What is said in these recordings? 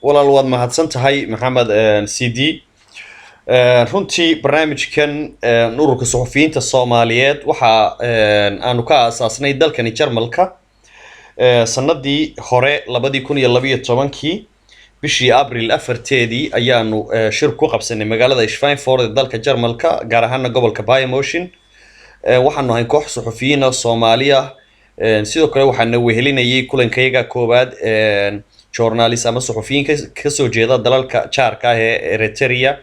walaal waad mahadsantahay maxamed cd runtii barnaamijkan ururka suxufiyiinta Soomaaliyeed waxa aanu ka aasaasnay dalkani Jarmalka sanadii hore 2012 bishii Abriil 4teedii ayaanu shir ku qabsanay magaalada Schweinfurt ee dalka Jarmalka gaar ahaan gobolka Bayern-München waxaanu ahay koox suxufiyiin oo Soomaaliya sidoo kale waxaana wehelinayay kulankayaga koobaad journalist ama suxufiyiin ka soo jeeda dalalka jaarka ah ee Eritrea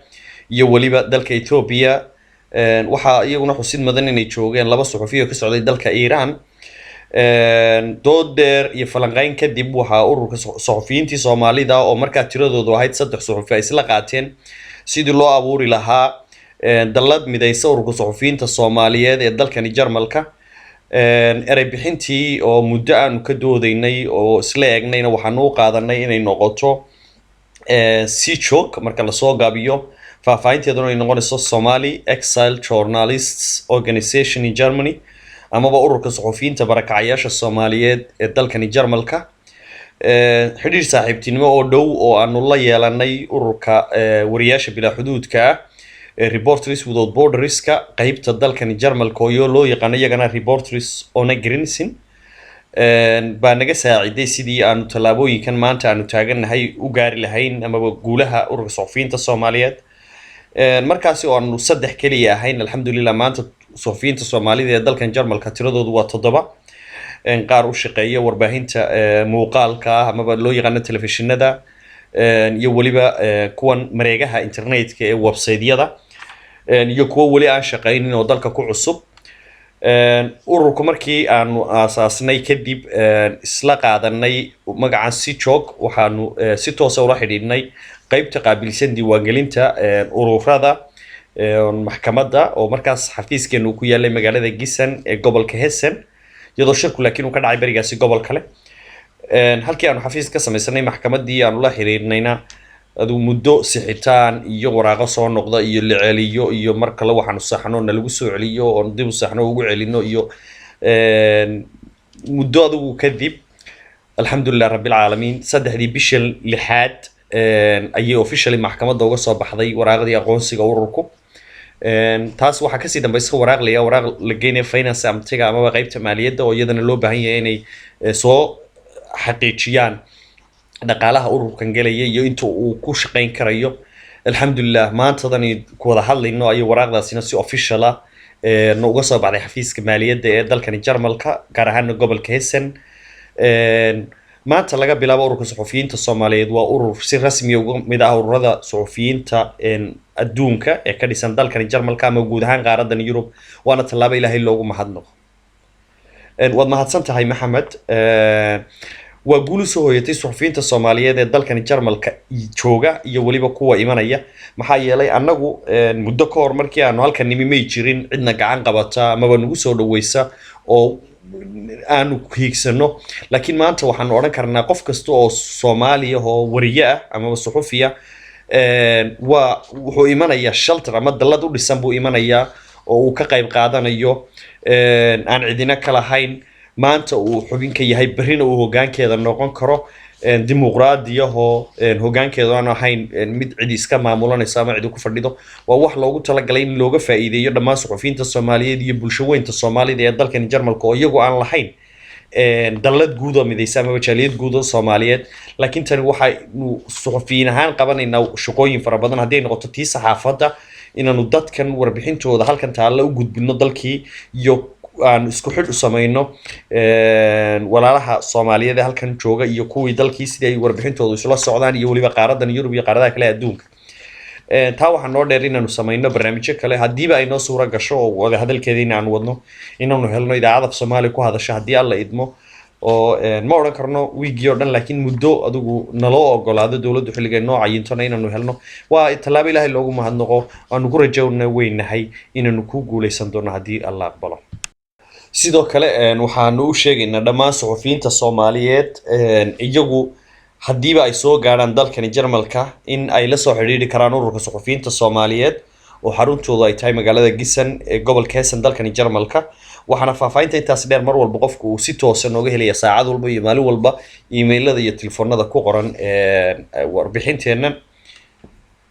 iyo waliba dalka Ethiopia waxa iyaguna xusid mudan inay joogeen laba suxufiyo ka socday dalka Iran dood dheer iyo falanqayn kadib waxa ururka suxufiyiintii Soomaalida oo markaa tiradoodu ahayd 3 suxufi ay isla qaateen sidii loo abuuri lahaa dalad midaysan ururka suxufiyiinta Soomaaliyeed ee dalkani Jarmalka eray bixintii oo muddo aanu ka doodaynay oo isla eegnayna waxaanu u qaadanay inay noqoto si joog marka la soo gaabiyo faahfaahinteeduna ay noqonayso Somali Exile Journalists Organization in Germany amaba ururka suxufiyiinta barakacayaasha Soomaaliyeed ee dalkani Jarmalka xiriir saaxiibtinimo oo dhow oo aanu la yeelanay ururka wariyaasha bilaa xuduudka ah Reporters Without Borders ka qaybta dalkani Jarmalka oo loo yaqaan iyagana Reporters Ohne Grenzen baa naga saaciday sidii aanu talaabooyinkan maanta aanu taaganahay u gaari lahayn amaba guulaha ururka suxufiyiinta Soomaaliyeed markaasi oo aanu 3 kaliya ahayn alxamdulillah maanta suxufiyiinta Soomaalida ee dalkan Jarmalka tiradoodu waa 7 qaar u shaqeeya warbaahinta muuqaalka amaba loo yaqaan telefishinada iyo waliba kuwan mareegaha internetka ee website-yada iyo kuwa wali aan shaqeynin oo dalka ku cusub ururku markii aanu aasaasnay kadib isla qaadanay magacan si joog waxaanu si toos ah ula xidhiidhnay qaybta qaabilsan diiwaangelinta ururada maxkamadda oo markaas xafiiskeenu ku yaalay magaalada Gießen ee gobolka Hessen iyadoo shirku laakiin uu ka dhacay barigaasi gobol kale halkii aanu xafiis ka samaysanay maxkamaddii aanu la xiriirnayna adu muddo sixitaan iyo waraaqo soo noqda iyo la celiyo iyo mar kale waxaanu saxno lagu soo celiyo oo dib u saxno ugu celino iyo muddo adu kadib alxamdulillah rabbil caalamiin saddexdii bishii lixaad ayay officially maxkamadda uga soo baxday waraaqdii aqoonsiga ururku taas waxa ka sii dambaysa waraaq la geynay finance amtiga ama qaybta maaliyadda oo iyadana loo baahan yahay inay soo xaqiijiyaan dhaqaalaha ururkan galaya iyo inta uu ku shaqeyn karayo alxamdulillah maantadan ku wada hadlayno ay waraaqdaasina si official ah uga soo baxday xafiiska maaliyadda ee dalkani Jarmalka gaar ahaan gobolka Hessen maanta laga bilaabo ururka suxufiyiinta Soomaaliyeed waa urur si rasmi ah uga mid ah ururada suxufiyiinta adduunka ee ka dhisan dalkani Jarmalka ama guud ahaan qaaradan Yurub waana tallaabo Ilaahay loogu mahadnaqo waad mahadsantahay Maxamed waa guul soo hoyatay suxufiyiinta Soomaaliyeed ee dalkani Jarmalka jooga iyo waliba kuwa imanaya maxaa yeelay annagu muddo ka hor markii aanu halkan nimay jirin cidna gacan qabata ama nagu soo dhaweysa oo aanu hiigsano laakiin maanta waxaan oran karnaa qof kasta oo Soomaaliya oo wariye ah ama suxufiya wuxuu imanaya shelter ama dalad u dhisan buu imanaya oo uu ka qayb qaadanayo aan cidina kala hayn maanta uu xubinka yahay barina uu hoggaankeeda noqon karo dimuqraadiyaho hoggaankeeda aan ahayn mid cid iska maamulanaysa ama cid ku fadhido waa wax loogu talagalay in looga faa'iideeyo dhammaan suxufiyiinta Soomaaliyeed iyo bulshooyinka Soomaalida ee dalkan Jarmalka oo iyagu aan lahayn dalad guud oo midaysan ama jaaliyad guud oo Soomaaliyeed laakiin tani waxay suxufiyiin ahaan qabanaynaa shaqooyin fara badan haddii ay noqoto tii saxaafadda inaanu dadkan warbixintooda halkan taala u gudbino dalkii iyo aan isku xid u sameeyno walaalaha Soomaaliyeed ee halkan jooga iyo kuwii dalkii sidii ay warbixintooda isla socdaan iyo waliba qaaradan Yurub iyo qaaradaha kale adduunka taa waxaan noo dheer inaanu sameeyno barnaamijyo kale hadiiba ay noo suura gasho oo wada hadalkeedina aan wadno inaanu helno idaacada Soomaali ku hadasha hadii alla idmo oo ma oran karno wiigiyo dhan laakiin muddo adigu naloo ogolaado dawladdu xilliga nooca yintana inaanu helno waa talaabo Ilaahay loogu mahadnaqo aanu ku rajayno weynahay inaanu ku guuleysan doono hadii alla aqbalo sidoo kale waxaanu u sheegaynaa dhammaan suxufiyiinta Soomaaliyeed iyagu hadiiba ay soo gaaraan dalkani Jarmalka in ay la soo xiriiri karaan ururka suxufiyiinta Soomaaliyeed oo xaruntoodu ay tahay magaalada Gisan ee gobolka Hessen dalkani Jarmalka waxaana faahfaahinta intaas dheer mar walba qofku uu si toosan uga helaya saacad walba iyo maalin walba emailada iyo telefoonada ku qoran warbixinteennan